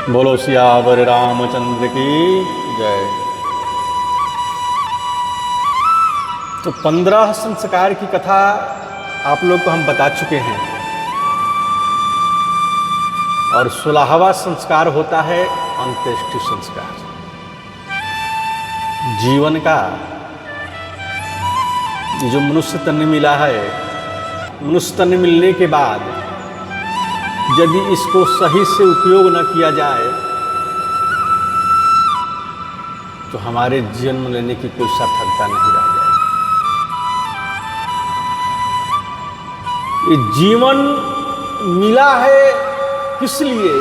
बोलो सियावर रामचंद्र की जय। तो 15 संस्कार की कथा आप लोग को हम बता चुके हैं और 16वां संस्कार होता है अंत्येष्टि संस्कार। जीवन का जो मनुष्य तन मिला है, मनुष्य तन मिलने के बाद यदि इसको सही से उपयोग न किया जाए तो हमारे जन्म लेने की कोई सार्थकता नहीं रह जाएगी। ये जीवन मिला है किस लिए?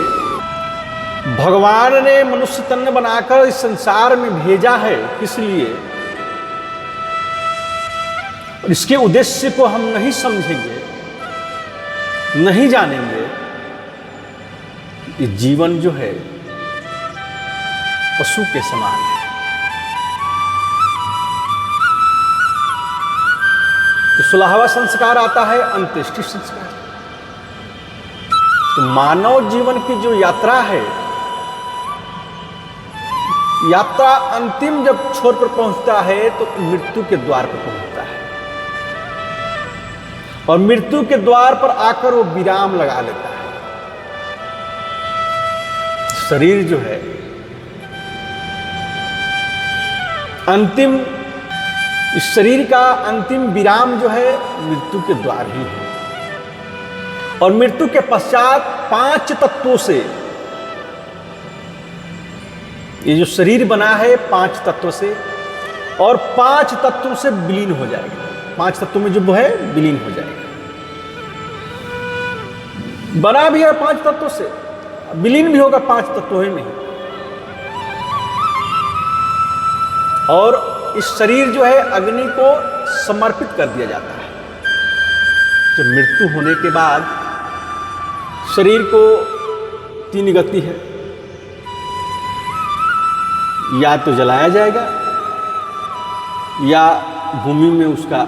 भगवान ने मनुष्य तन बनाकर इस संसार में भेजा है किस लिए? और इसके उद्देश्य को हम नहीं समझेंगे, नहीं जानेंगे। ये जीवन जो है पशु के समान है। तो 16वां संस्कार आता है अंत्येष्टि संस्कार। तो मानव जीवन की जो यात्रा है, यात्रा अंतिम जब छोर पर पहुंचता है तो मृत्यु के द्वार पर पहुंचता है और मृत्यु के द्वार पर आकर वो विराम लगा लेता है। शरीर जो है अंतिम, इस शरीर का अंतिम विराम जो है मृत्यु के द्वार ही है। और मृत्यु के पश्चात 5 तत्वों से ये जो शरीर बना है 5 तत्व से, और 5 तत्वों से विलीन हो जाएगा। 5 तत्वों में जो है विलीन हो जाएगा। बना भी है 5 तत्वों से, विलीन भी होगा 5 तत्वों में। और इस शरीर जो है अग्नि को समर्पित कर दिया जाता है। जब मृत्यु होने के बाद शरीर को 3 गति है, या तो जलाया जाएगा या भूमि में उसका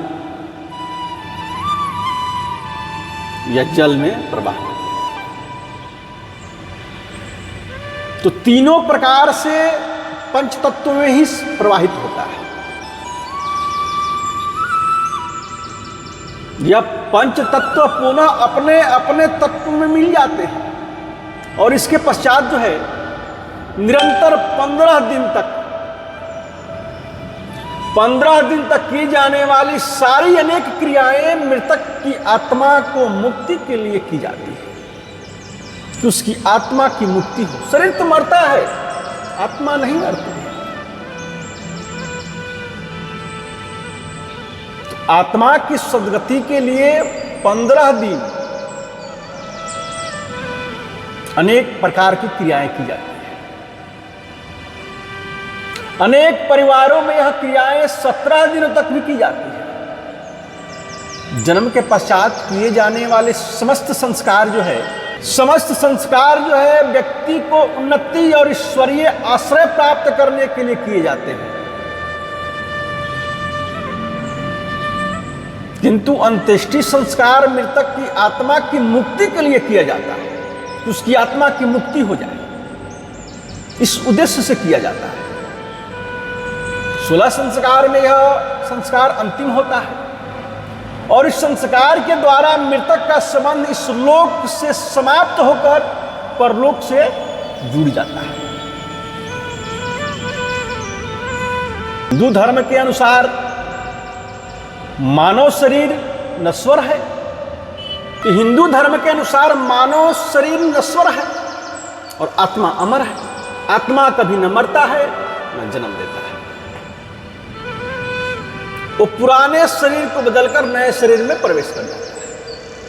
या जल में प्रवाह। तो तीनों प्रकार से पंच तत्व में ही प्रवाहित होता है। यह पंच तत्व पुनः अपने अपने तत्व में मिल जाते हैं और इसके पश्चात जो है निरंतर 15 दिन तक की जाने वाली सारी अनेक क्रियाएं मृतक की आत्मा को मुक्ति के लिए की जाती है कि उसकी आत्मा की मुक्ति हो। शरीर तो मरता है, आत्मा नहीं मरती है। तो आत्मा की सद्गति के लिए 15 दिन अनेक प्रकार की क्रियाएं की जाती हैं। अनेक परिवारों में यह क्रियाएं 17 दिनों तक भी की जाती है। जन्म के पश्चात किए जाने वाले समस्त संस्कार जो है, व्यक्ति को उन्नति और ईश्वरीय आश्रय प्राप्त करने के लिए किए जाते हैं। किंतु अंत्येष्टि संस्कार मृतक की आत्मा की मुक्ति के लिए किया जाता है कि उसकी आत्मा की मुक्ति हो जाए, इस उद्देश्य से किया जाता है। 16 संस्कार में यह संस्कार अंतिम होता है और इस संस्कार के द्वारा मृतक का संबंध इस लोक से समाप्त होकर परलोक से जुड़ जाता है। हिंदू धर्म के अनुसार मानव शरीर नश्वर है। तो हिंदू धर्म के अनुसार मानव शरीर नश्वर है और आत्मा अमर है। आत्मा कभी न मरता है न जन्म देता है। वो पुराने शरीर को बदलकर नए शरीर में प्रवेश कर जाता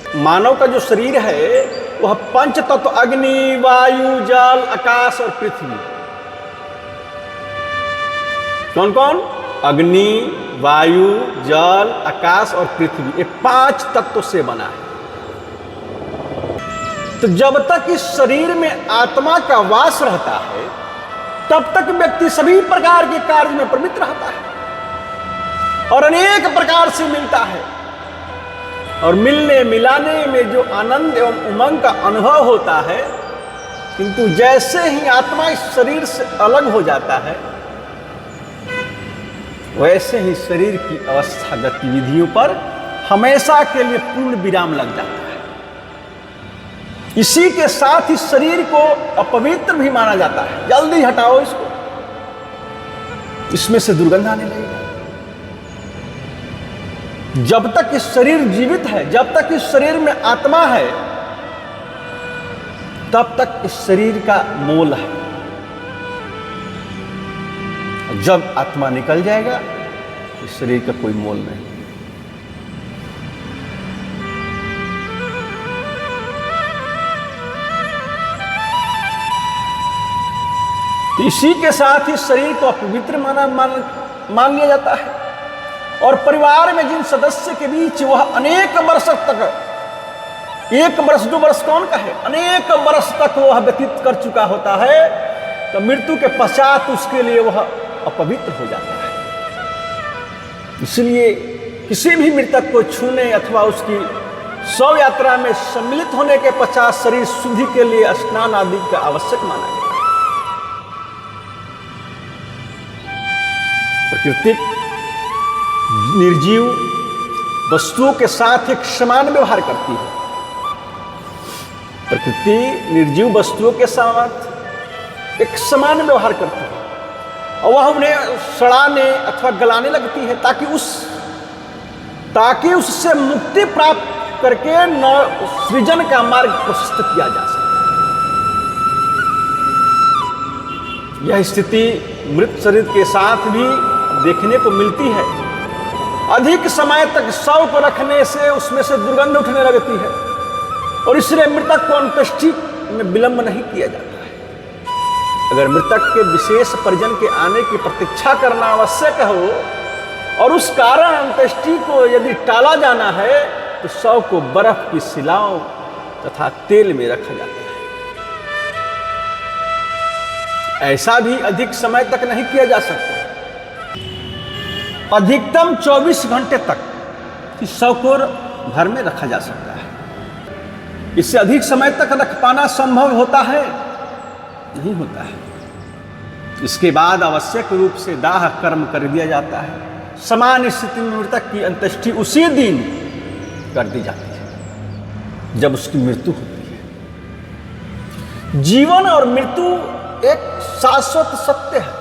है। मानव का जो शरीर है वह पंच तत्व अग्नि, वायु, जल, आकाश और पृथ्वी। कौन कौन? अग्नि, वायु, जल, आकाश और पृथ्वी, ये 5 तत्व से बना है। तो जब तक इस शरीर में आत्मा का वास रहता है तब तक व्यक्ति सभी प्रकार के कार्य में प्रवृत्त रहता है और अनेक प्रकार से मिलता है। और मिलने मिलाने में जो आनंद एवं उमंग का अनुभव होता है किंतु जैसे ही आत्मा इस शरीर से अलग हो जाता है, वैसे ही शरीर की अवस्था गतिविधियों पर हमेशा के लिए पूर्ण विराम लग जाता है। इसी के साथ इस शरीर को अपवित्र भी माना जाता है। जल्दी हटाओ इसको, इसमें से दुर्गंध आने लगेगी। जब तक इस शरीर जीवित है, जब तक इस शरीर में आत्मा है, तब तक इस शरीर का मोल है। जब आत्मा निकल जाएगा, इस शरीर का कोई मोल नहीं। तो इसी के साथ इस शरीर को अपवित्र मान लिया जाता है। और परिवार में जिन सदस्य के बीच वह अनेक वर्ष तक, 1 वर्ष 2 वर्ष कौन का है, अनेक वर्ष तक वह व्यतीत कर चुका होता है, तो मृत्यु के पश्चात उसके लिए वह अपवित्र हो जाता है। इसलिए किसी भी मृतक को छूने अथवा उसकी शव यात्रा में सम्मिलित होने के पश्चात शरीर शुद्धि के लिए स्नान आदि का आवश्यक माना गया। प्रकृति निर्जीव वस्तुओं के साथ एक समान व्यवहार करती है। प्रकृति निर्जीव वस्तुओं के साथ एक समान व्यवहार करती है और वह उन्हें सड़ाने अथवा गलाने लगती है ताकि उससे मुक्ति प्राप्त करके सृजन का मार्ग प्रशस्त किया जा सके। यह स्थिति मृत शरीर के साथ भी देखने को मिलती है। अधिक समय तक शव को रखने से उसमें से दुर्गंध उठने लगती है और इसलिए मृतक को अंत्येष्टि में विलंब नहीं किया जाता है। अगर मृतक के विशेष परिजन के आने की प्रतीक्षा करना आवश्यक हो और उस कारण अंत्येष्टि को यदि टाला जाना है, तो शव को बर्फ की शिलाओं तथा तेल में रखा जाता है। ऐसा भी अधिक समय तक नहीं किया जा सकता। अधिकतम 24 घंटे तक इस शव को घर में रखा जा सकता है। इससे अधिक समय तक रख पाना संभव होता है? नहीं होता है। इसके बाद आवश्यक रूप से दाह कर्म कर दिया जाता है। समान स्थिति में मृतक की अंत्येष्टि उसी दिन कर दी जाती है जब उसकी मृत्यु होती है। जीवन और मृत्यु एक शाश्वत सत्य है।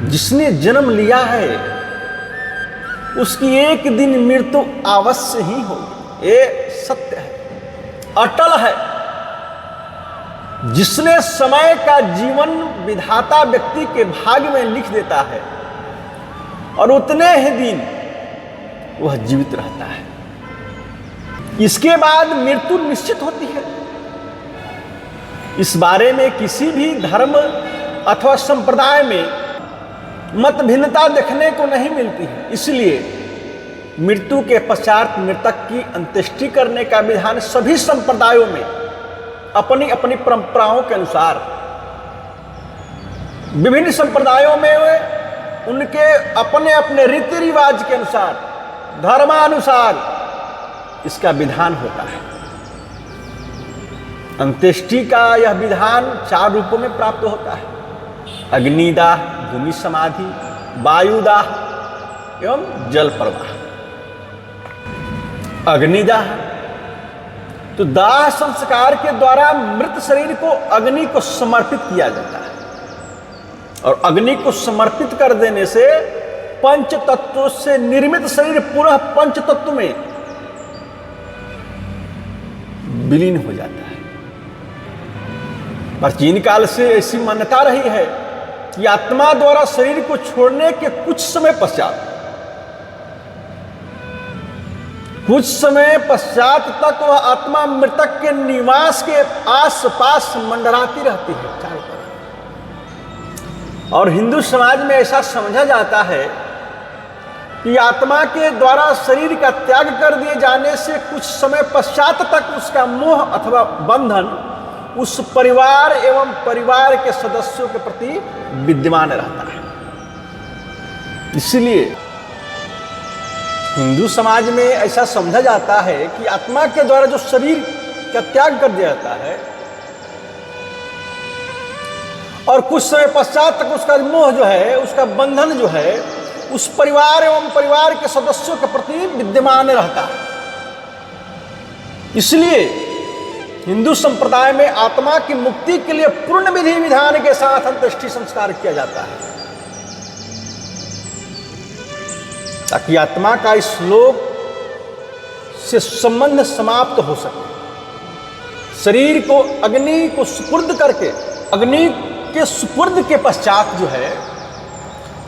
जिसने जन्म लिया है उसकी एक दिन मृत्यु अवश्य ही होगी। ये सत्य है, अटल है। जिसने समय का जीवन विधाता व्यक्ति के भाग्य में लिख देता है और उतने ही दिन वह जीवित रहता है। इसके बाद मृत्यु निश्चित होती है। इस बारे में किसी भी धर्म अथवा संप्रदाय में मत भिन्नता देखने को नहीं मिलती है। इसलिए मृत्यु के पश्चात मृतक की अंत्येष्टि करने का विधान सभी संप्रदायों में अपनी अपनी परंपराओं के अनुसार, विभिन्न संप्रदायों में उनके अपने अपने रीति रिवाज के अनुसार, धर्मानुसार इसका विधान होता है। अंत्येष्टि का यह विधान 4 रूपों में प्राप्त होता है: अग्निदाह, भूमि समाधि, वायुदाह एवं जल प्रवाह। अग्निदाह तो दाह संस्कार के द्वारा मृत शरीर को अग्नि को समर्पित किया जाता है और अग्नि को समर्पित कर देने से पंच तत्वों से निर्मित शरीर पुनः पंच तत्व में विलीन हो जाता है। प्राचीन काल से ऐसी मान्यता रही है कि आत्मा द्वारा शरीर को छोड़ने के कुछ समय पश्चात तक वह आत्मा मृतक के निवास के आसपास मंडराती रहती है चारों तरफ। और हिंदू समाज में ऐसा समझा जाता है कि आत्मा के द्वारा शरीर का त्याग कर दिए जाने से कुछ समय पश्चात तक उसका मोह अथवा बंधन उस परिवार एवं परिवार के सदस्यों के प्रति विद्यमान रहता है। इसलिए हिंदू समाज में ऐसा समझा जाता है कि आत्मा के द्वारा जो शरीर का त्याग कर दिया जाता है और कुछ समय पश्चात तक उसका मोह जो है, उसका बंधन जो है, उस परिवार एवं परिवार के सदस्यों के प्रति विद्यमान रहता है। इसलिए हिंदू संप्रदाय में आत्मा की मुक्ति के लिए पूर्ण विधि विधान के साथ अंत्येष्टि संस्कार किया जाता है, ताकि आत्मा का इस लोक से संबंध समाप्त हो सके। शरीर को अग्नि को सुपुर्द करके, अग्नि के सुपुर्द के पश्चात जो है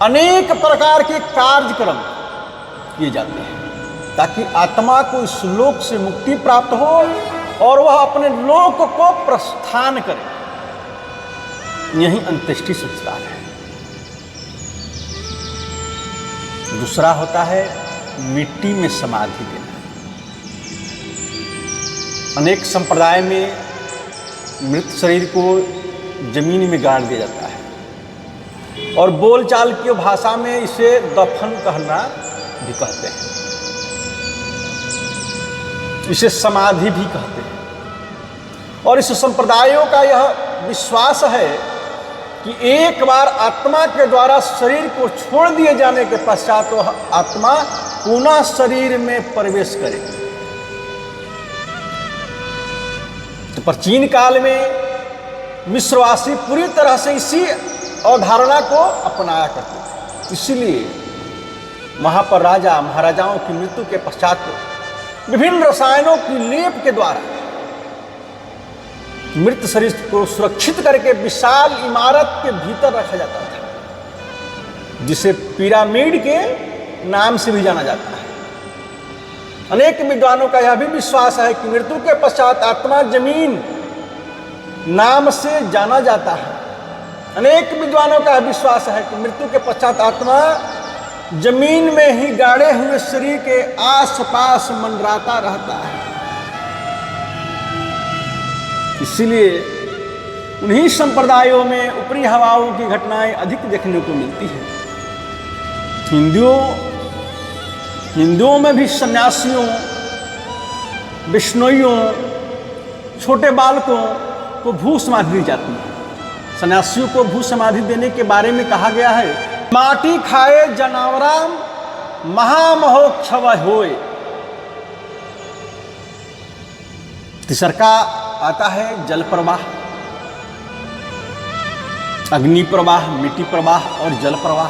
अनेक प्रकार के कार्यक्रम किए जाते हैं, ताकि आत्मा को इस लोक से मुक्ति प्राप्त हो और वह अपने लोक को प्रस्थान करे। यही अंत्येष्टि संस्कार है। दूसरा होता है मिट्टी में समाधि देना। अनेक संप्रदाय में मृत शरीर को जमीन में गाड़ दिया जाता है और बोलचाल की भाषा में इसे दफन कहना भी कहते हैं, इसे समाधि भी कहते हैं। और इस संप्रदायों का यह विश्वास है कि एक बार आत्मा के द्वारा शरीर को छोड़ दिए जाने के पश्चात वह आत्मा पुनः शरीर में प्रवेश करे। तो प्राचीन काल में मिस्रवासी पूरी तरह से इसी अवधारणा को अपनाया करते थे। इसीलिए वहां पर राजा महाराजाओं की मृत्यु के पश्चात विभिन्न रसायनों की लेप के द्वारा मृत शरीर को सुरक्षित करके विशाल इमारत के भीतर रखा जाता था, जिसे पिरामिड के नाम से भी जाना जाता है। अनेक विद्वानों का यह भी विश्वास है कि मृत्यु के पश्चात आत्मा जमीन नाम से जाना जाता है। अनेक विद्वानों का विश्वास है कि मृत्यु के पश्चात आत्मा जमीन में ही गाड़े हुए शरीर के आसपास मंडराता रहता है। इसीलिए उन्हीं संप्रदायों में ऊपरी हवाओं की घटनाएं अधिक देखने को मिलती हैं। हिंदुओं में भी सन्यासियों, बिश्नोइयों, छोटे बालकों को भू समाधि दी जाती है। सन्यासियों को भू समाधि देने के बारे में कहा गया है, माटी खाए जनावराम महामहोक्षव होए। तीसरा आता है जल प्रवाह, अग्नि प्रवाह, मिट्टी प्रवाह और जल प्रवाह।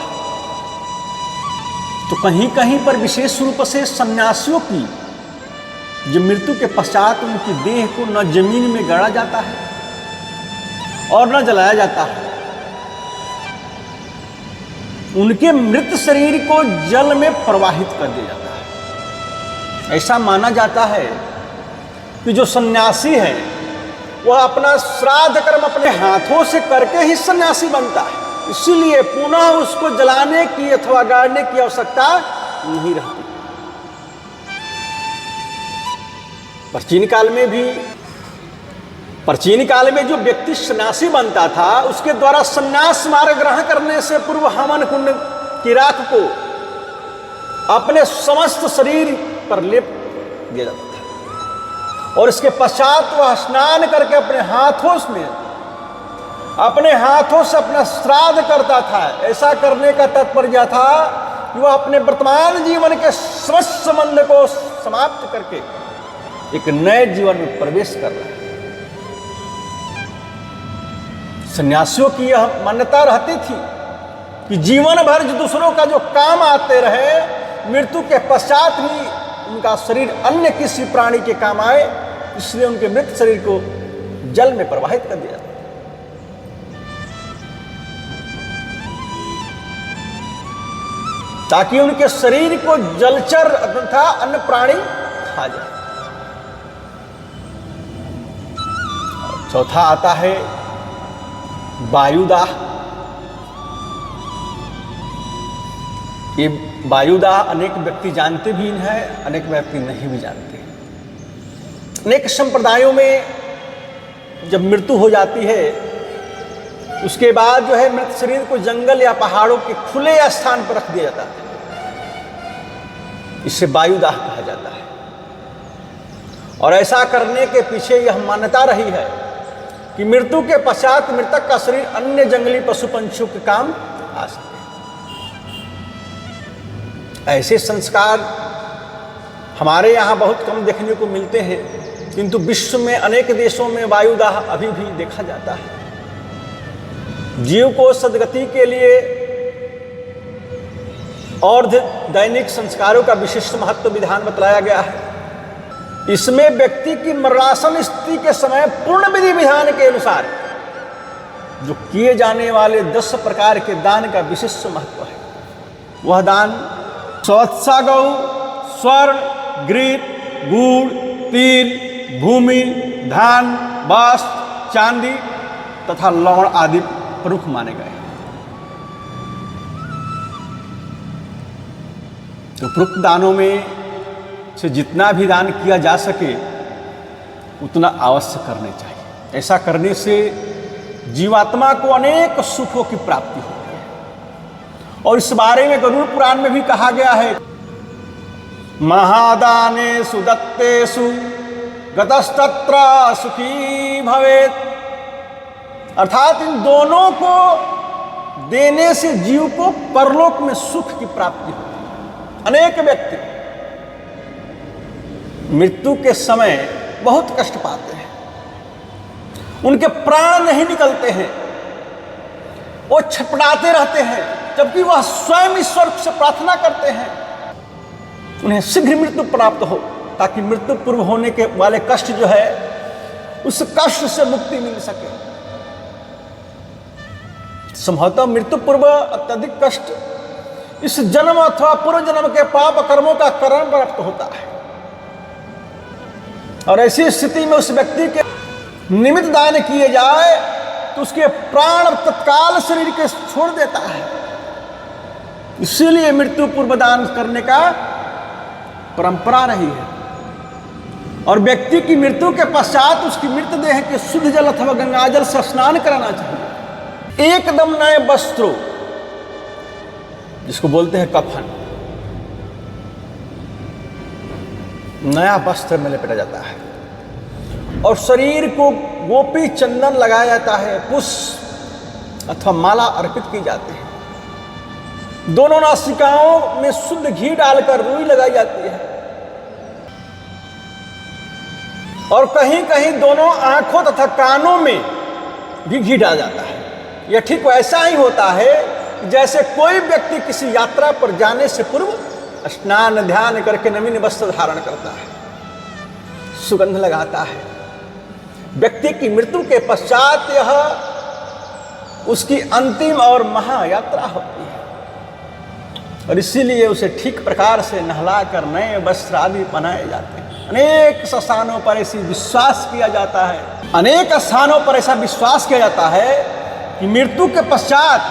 तो कहीं कहीं पर विशेष रूप से सन्यासियों की जो मृत्यु के पश्चात उनकी देह को न जमीन में गाड़ा जाता है और न जलाया जाता है, उनके मृत शरीर को जल में प्रवाहित कर दिया जाता है। ऐसा माना जाता है कि जो सन्यासी है वह अपना श्राद्ध कर्म अपने हाथों से करके ही सन्यासी बनता है, इसीलिए पुनः उसको जलाने की अथवा गाड़ने की आवश्यकता नहीं रहती। प्राचीन काल में जो व्यक्ति सन्यासी बनता था उसके द्वारा सन्यास मार्ग ग्रहण करने से पूर्व हवन कुंड की राख को अपने समस्त शरीर पर लेप दिया जाता था और इसके पश्चात वह स्नान करके अपने हाथों से अपना श्राद्ध करता था। ऐसा करने का तात्पर्य था कि वह अपने वर्तमान जीवन के समस्त संबंध को समाप्त करके एक नए जीवन में प्रवेश कर रहा है। सन्यासियों की यह मान्यता रहती थी कि जीवन भर जो दूसरों का जो काम आते रहे, मृत्यु के पश्चात ही उनका शरीर अन्य किसी प्राणी के काम आए, इसलिए उनके मृत शरीर को जल में प्रवाहित कर दिया, ताकि उनके शरीर को जलचर तथा अन्य प्राणी खा जाए। चौथा आता है वायुदाह। ये वायुदाह अनेक व्यक्ति जानते भी हैं, अनेक व्यक्ति नहीं भी जानते। अनेक संप्रदायों में जब मृत्यु हो जाती है उसके बाद जो है मृत शरीर को जंगल या पहाड़ों के खुले स्थान पर रख दिया जाता है। इसे वायुदाह कहा जाता है। और ऐसा करने के पीछे यह मान्यता रही है कि मृत्यु के पश्चात मृतक का शरीर अन्य जंगली पशु पंछियों के काम आ सके। ऐसे संस्कार हमारे यहाँ बहुत कम देखने को मिलते हैं, किंतु विश्व में अनेक देशों में वायुदाह अभी भी देखा जाता है। जीव को सद्गति के लिए और दैनिक संस्कारों का विशिष्ट महत्व विधान बतलाया गया है। इसमें व्यक्ति की मरणासन स्थिति के समय पूर्ण विधि विधान के अनुसार जो किए जाने वाले 10 प्रकार के दान का विशिष्ट महत्व है। वह दान स्वत्सा गौ, स्वर्ण, घृत, गुड़, तिल, भूमि, धान, वस्त्र, चांदी तथा लवण आदि प्रमुख माने गए। तो उपरोक्त दानों में से जितना भी दान किया जा सके उतना अवश्य करने चाहिए। ऐसा करने से जीवात्मा को अनेक सुखों की प्राप्ति होती है। और इस बारे में गरुड़ पुराण में भी कहा गया है, महादानेषु दत्तेषु गतस्तत्र सुखी भवेत्। अर्थात इन दोनों को देने से जीव को परलोक में सुख की प्राप्ति होती है। अनेक व्यक्ति मृत्यु के समय बहुत कष्ट पाते हैं, उनके प्राण नहीं निकलते हैं, वो छटपटाते रहते हैं, जबकि वह स्वयं ईश्वर से प्रार्थना करते हैं उन्हें शीघ्र मृत्यु प्राप्त हो, ताकि मृत्यु पूर्व होने के वाले कष्ट जो है उस कष्ट से मुक्ति मिल सके। संभवतः मृत्यु पूर्व अत्यधिक कष्ट इस जन्म अथवा पूर्व जन्म के पाप कर्मों का कारण प्राप्त होता है। और ऐसी स्थिति में उस व्यक्ति के निमित्त दान किए जाए तो उसके प्राण तत्काल शरीर के छोड़ देता है। इसीलिए मृत्यु पूर्व दान करने का परंपरा रही है। और व्यक्ति की मृत्यु के पश्चात उसकी मृतदेह के शुद्ध जल अथवा गंगाजल से स्नान कराना चाहिए। एकदम नए वस्त्रों, जिसको बोलते हैं कफन, नया वस्त्र में लपेटा जाता है और शरीर को गोपी चंदन लगाया जाता है, पुष्प अथवा माला अर्पित की जाती है। दोनों नासिकाओं में शुद्ध घी डालकर रुई लगाई जाती है और कहीं कहीं दोनों आंखों तथा कानों में भी घी डाला जाता है। यह ठीक वैसा ही होता है जैसे कोई व्यक्ति किसी यात्रा पर जाने से पूर्व स्नान ध्यान करके नवीन वस्त्र धारण करता है, सुगंध लगाता है। व्यक्ति की मृत्यु के पश्चात यह उसकी अंतिम और महायात्रा होती है और इसीलिए उसे ठीक प्रकार से नहलाकर नए वस्त्र आदि पहनाए जाते हैं। अनेक स्थानों पर ऐसी विश्वास किया जाता है, अनेक स्थानों पर ऐसा विश्वास किया जाता है कि मृत्यु के पश्चात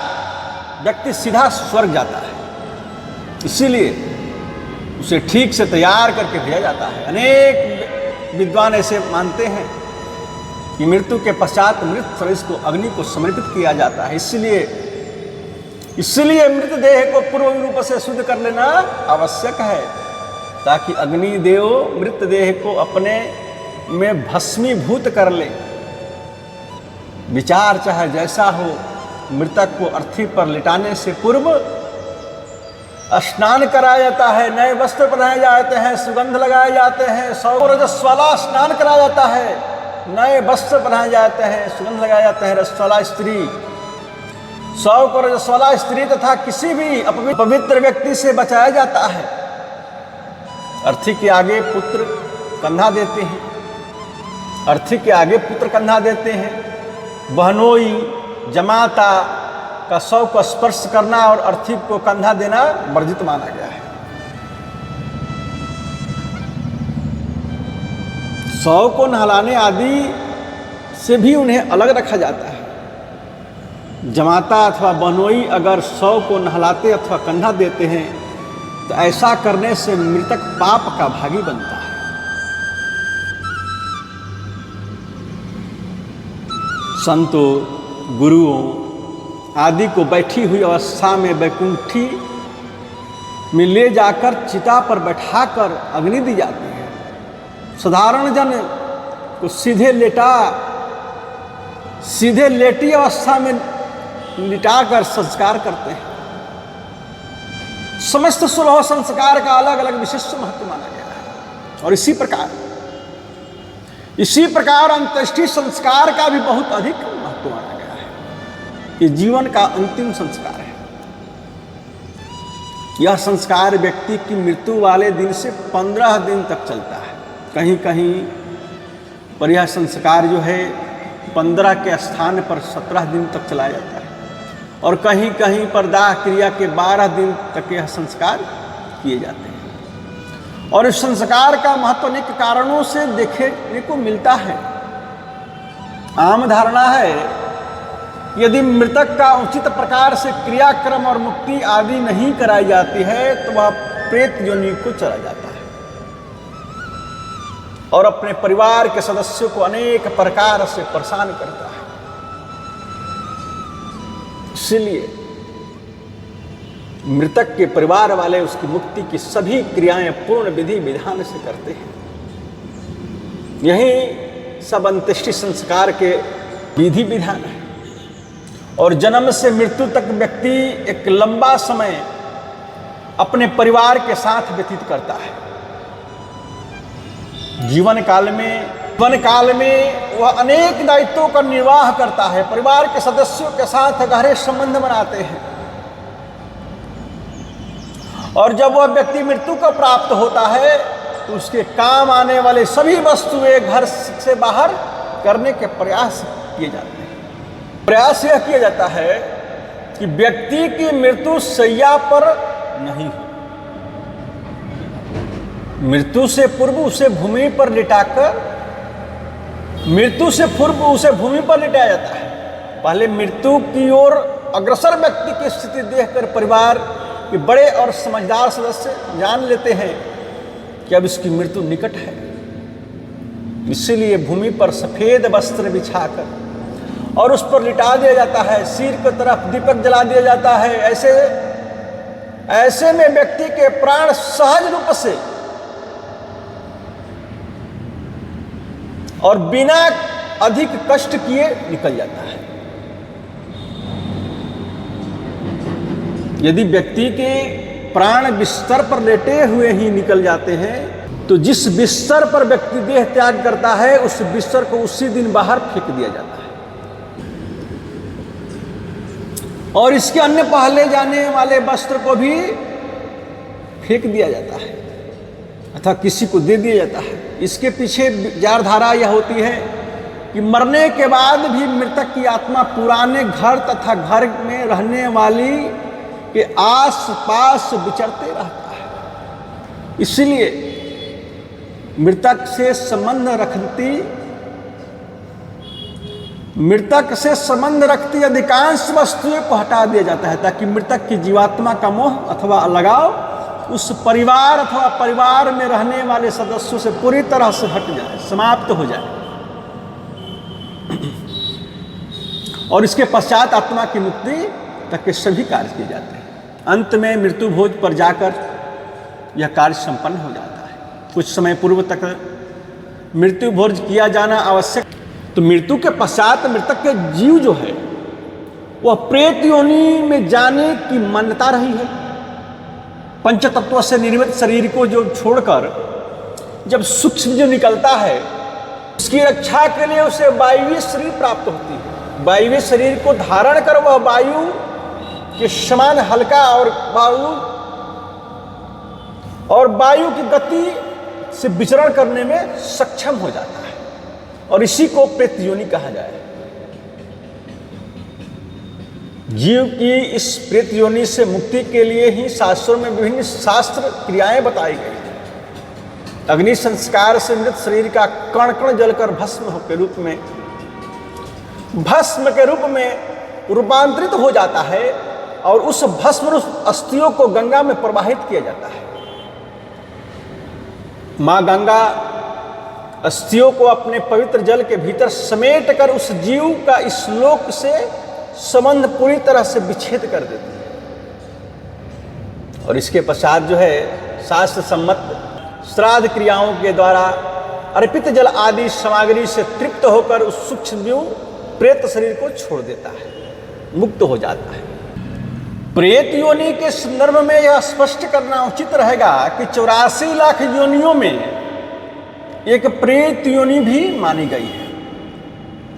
व्यक्ति सीधा स्वर्ग जाता है। इसीलिए उसे ठीक से तैयार करके भेजा जाता है। अनेक विद्वान ऐसे मानते हैं कि मृत्यु के पश्चात मृत शरीर को अग्नि को समर्पित किया जाता है। इसलिए मृतदेह को पूर्व रूप से शुद्ध कर लेना आवश्यक है, ताकि अग्निदेव मृतदेह को अपने में भस्मीभूत कर ले। विचार चाहे जैसा हो, मृतक को अर्थी पर लिटाने से पूर्व स्नान कराया जाता है, नए वस्त्र पहनाए जाते हैं, सुगंध लगाए जाते हैं, 100 रजस्वला स्नान कराया जाता है, नए वस्त्र पहनाए जाते हैं, सुगंध लगाया जाता है। रजस्वला स्त्री 100 को रजस्वला स्त्री तथा किसी भी अपवित्र व्यक्ति से बचाया जाता है। अर्थी के आगे पुत्र कंधा देते हैं, अर्थी के आगे पुत्र कंधा देते हैं। बहनोई जमाता का 100 को स्पर्श करना और अर्थी को कंधा देना वर्जित माना गया है। 100 को नहलाने आदि से भी उन्हें अलग रखा जाता है। जमाता अथवा बहनोई अगर 100 को नहलाते अथवा कंधा देते हैं तो ऐसा करने से मृतक पाप का भागी बनता है। संतों, गुरुओं आदि को बैठी हुई अवस्था में वैकुंठी में ले जाकर चिता पर बैठाकर अग्नि दी जाती है साधारण जन को सीधे लेटी अवस्था में लिटाकर संस्कार करते हैं। समस्त सुलभ संस्कार का अलग अलग विशिष्ट महत्व माना गया है। और इसी प्रकार अंत्येष्टि संस्कार का भी बहुत अधिक महत्व माना गया है। ये जीवन का अंतिम संस्कार है। यह संस्कार व्यक्ति की मृत्यु वाले दिन से 15 दिन तक चलता है। कहीं कहीं पर यह संस्कार जो है 15 के स्थान पर 17 दिन तक चला जाता है, और कहीं कहीं पर दाह क्रिया के 12 दिन तक यह संस्कार किए जाते हैं। और इस संस्कार का महत्व अनेक कारणों से देखने को मिलता है। आम धारणा है यदि मृतक का उचित प्रकार से क्रियाक्रम और मुक्ति आदि नहीं कराई जाती है तो वह प्रेत योनि को चला जाता है और अपने परिवार के सदस्यों को अनेक प्रकार से परेशान करता है। इसलिए मृतक के परिवार वाले उसकी मुक्ति की सभी क्रियाएं पूर्ण विधि विधान से करते हैं। यही सब अंत्येष्टि संस्कार के विधि विधान है। और जन्म से मृत्यु तक व्यक्ति एक लंबा समय अपने परिवार के साथ व्यतीत करता है। जीवन काल में वह अनेक दायित्वों का निर्वाह करता है, परिवार के सदस्यों के साथ गहरे संबंध बनाते हैं। और जब वह व्यक्ति मृत्यु को प्राप्त होता है तो उसके काम आने वाले सभी वस्तुएं घर से बाहर करने के प्रयास किए जाते हैं। प्रयास यह किया जाता है कि व्यक्ति की मृत्यु शैया पर नहीं हो। मृत्यु से पूर्व उसे भूमि पर लिटाया जाता है। पहले मृत्यु की ओर अग्रसर व्यक्ति की स्थिति देखकर परिवार के बड़े और समझदार सदस्य जान लेते हैं कि अब इसकी मृत्यु निकट है। इसीलिए भूमि पर सफेद वस्त्र बिछाकर और उस पर लिटा दिया जाता है, सिर की तरफ दीपक जला दिया जाता है। ऐसे में व्यक्ति के प्राण सहज रूप से और बिना अधिक कष्ट किए निकल जाता है। यदि व्यक्ति के प्राण बिस्तर पर लेटे हुए ही निकल जाते हैं तो जिस बिस्तर पर व्यक्ति देह त्याग करता है उस बिस्तर को उसी दिन बाहर फेंक दिया जाता है और इसके अन्य पहले जाने वाले वस्त्र को भी फेंक दिया जाता है अथवा किसी को दे दिया जाता है। इसके पीछे विचारधारा यह होती है कि मरने के बाद भी मृतक की आत्मा पुराने घर तथा घर में रहने वाली के आस पास विचरते रहता है। इसलिए मृतक से संबंध रखती अधिकांश वस्तुएं को हटा दिया जाता है ताकि मृतक की जीवात्मा का मोह अथवा लगाव उस परिवार अथवा परिवार में रहने वाले सदस्यों से पूरी तरह से हट जाए, समाप्त हो जाए। और इसके पश्चात आत्मा की मुक्ति तक के सभी कार्य किए जाते हैं। अंत में मृत्यु भोज पर जाकर यह कार्य संपन्न हो जाता है। कुछ समय पूर्व तक मृत्यु भोज किया जाना आवश्यक। तो मृत्यु के पश्चात मृतक के जीव जो है वह प्रेत योनि में जाने की मान्यता रही है। पंचतत्व से निर्मित शरीर को जो छोड़कर जब सूक्ष्म जो निकलता है उसकी रक्षा के लिए उसे वायवीय शरीर प्राप्त होती है। वायवीय शरीर को धारण कर वह वायु के समान हल्का और वायु की गति से विचरण करने में सक्षम हो जाता है और इसी को प्रेत योनि कहा जाए। जीव की इस प्रेत योनि से मुक्ति के लिए ही शास्त्रों में विभिन्न शास्त्र क्रियाएं बताई गई। अग्नि संस्कार से मृत शरीर का कण कण जलकर भस्म के रूप में रूपांतरित हो जाता है और उस भस्म अस्थियों को गंगा में प्रवाहित किया जाता है। माँ गंगा अस्थियों को अपने पवित्र जल के भीतर समेट कर उस जीव का इस लोक से संबंध पूरी तरह से विच्छेद कर देती है और इसके पश्चात जो है शास्त्र सम्मत श्राद्ध क्रियाओं के द्वारा अर्पित जल आदि सामग्री से तृप्त होकर उस सूक्ष्म प्रेत शरीर को छोड़ देता है, मुक्त हो जाता है। प्रेत योनि के संदर्भ में यह स्पष्ट करना उचित रहेगा कि 84 लाख योनियों में एक प्रेत योनि भी मानी गई है।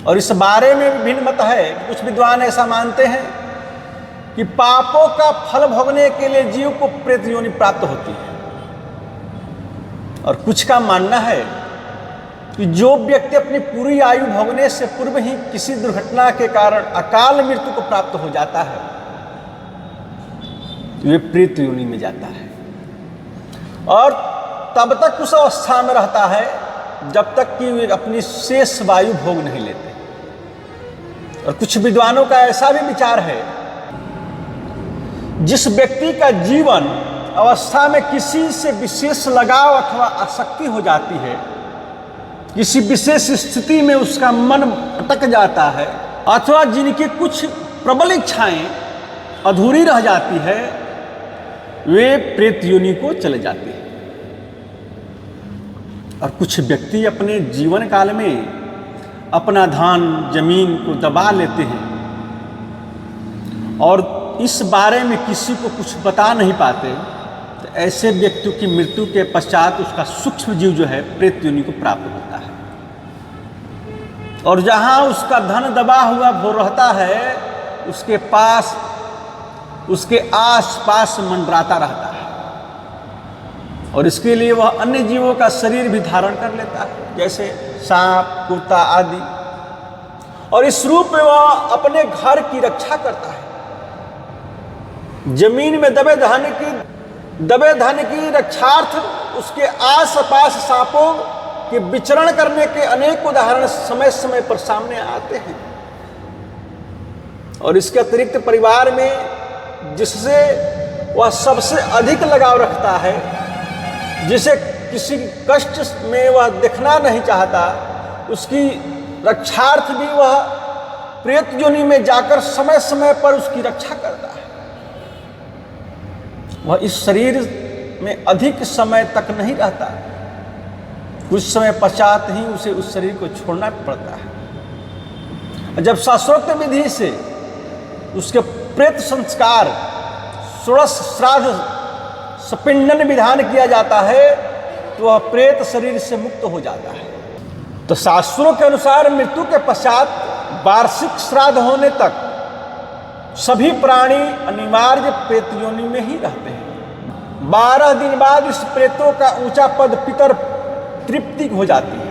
और इस बारे में विभिन्न मत है। कुछ विद्वान ऐसा मानते हैं कि पापों का फल भोगने के लिए जीव को प्रेत योनि प्राप्त होती है, और कुछ का मानना है कि जो व्यक्ति अपनी पूरी आयु भोगने से पूर्व ही किसी दुर्घटना के कारण अकाल मृत्यु को प्राप्त हो जाता है, वे प्रेत योनि में जाता है और तब तक उस अवस्था में रहता है जब तक कि वे अपनी शेष वायु भोग नहीं लेते। और कुछ विद्वानों का ऐसा भी विचार है, जिस व्यक्ति का जीवन अवस्था में किसी से विशेष लगाव अथवा आसक्ति हो जाती है, किसी विशेष स्थिति में उसका मन अटक जाता है, अथवा जिनकी कुछ प्रबल इच्छाएं अधूरी रह जाती है, वे प्रेत योनि को चले जाते हैं। और कुछ व्यक्ति अपने जीवन काल में अपना धन जमीन को दबा लेते हैं और इस बारे में किसी को कुछ बता नहीं पाते, तो ऐसे व्यक्ति की मृत्यु के पश्चात उसका सूक्ष्म जीव जो है प्रेत योनि को प्राप्त होता है। और जहां उसका धन दबा हुआ वो रहता है, उसके पास उसके आस पास मंडराता रहता है, और इसके लिए वह अन्य जीवों का शरीर भी धारण कर लेता है, जैसे सांप कुत्ता आदि। और इस रूप में वह अपने घर की रक्षा करता है। जमीन में दबे धन की रक्षार्थ उसके आस पास सांपों के विचरण करने के अनेक उदाहरण समय समय पर सामने आते हैं। और इसके अतिरिक्त परिवार में जिससे वह सबसे अधिक लगाव रखता है, जिसे किसी कष्ट में वह देखना नहीं चाहता, उसकी रक्षार्थ भी वह प्रेत योनि में जाकर समय समय पर उसकी रक्षा करता है। वह इस शरीर में अधिक समय तक नहीं रहता, कुछ समय पश्चात ही उसे उस शरीर को छोड़ना पड़ता है। जब शास्त्रोक्त विधि से उसके प्रेत संस्कार षोडश श्राद्ध सपिंडन विधान किया जाता है, तो वह प्रेत शरीर से मुक्त हो जाता है। तो शास्त्रों के अनुसार मृत्यु के पश्चात वार्षिक श्राद्ध होने तक सभी प्राणी अनिवार्य प्रेत योनि में ही रहते हैं। 12 दिन बाद इस प्रेतों का ऊंचा पद पितर तृप्ति हो जाती है।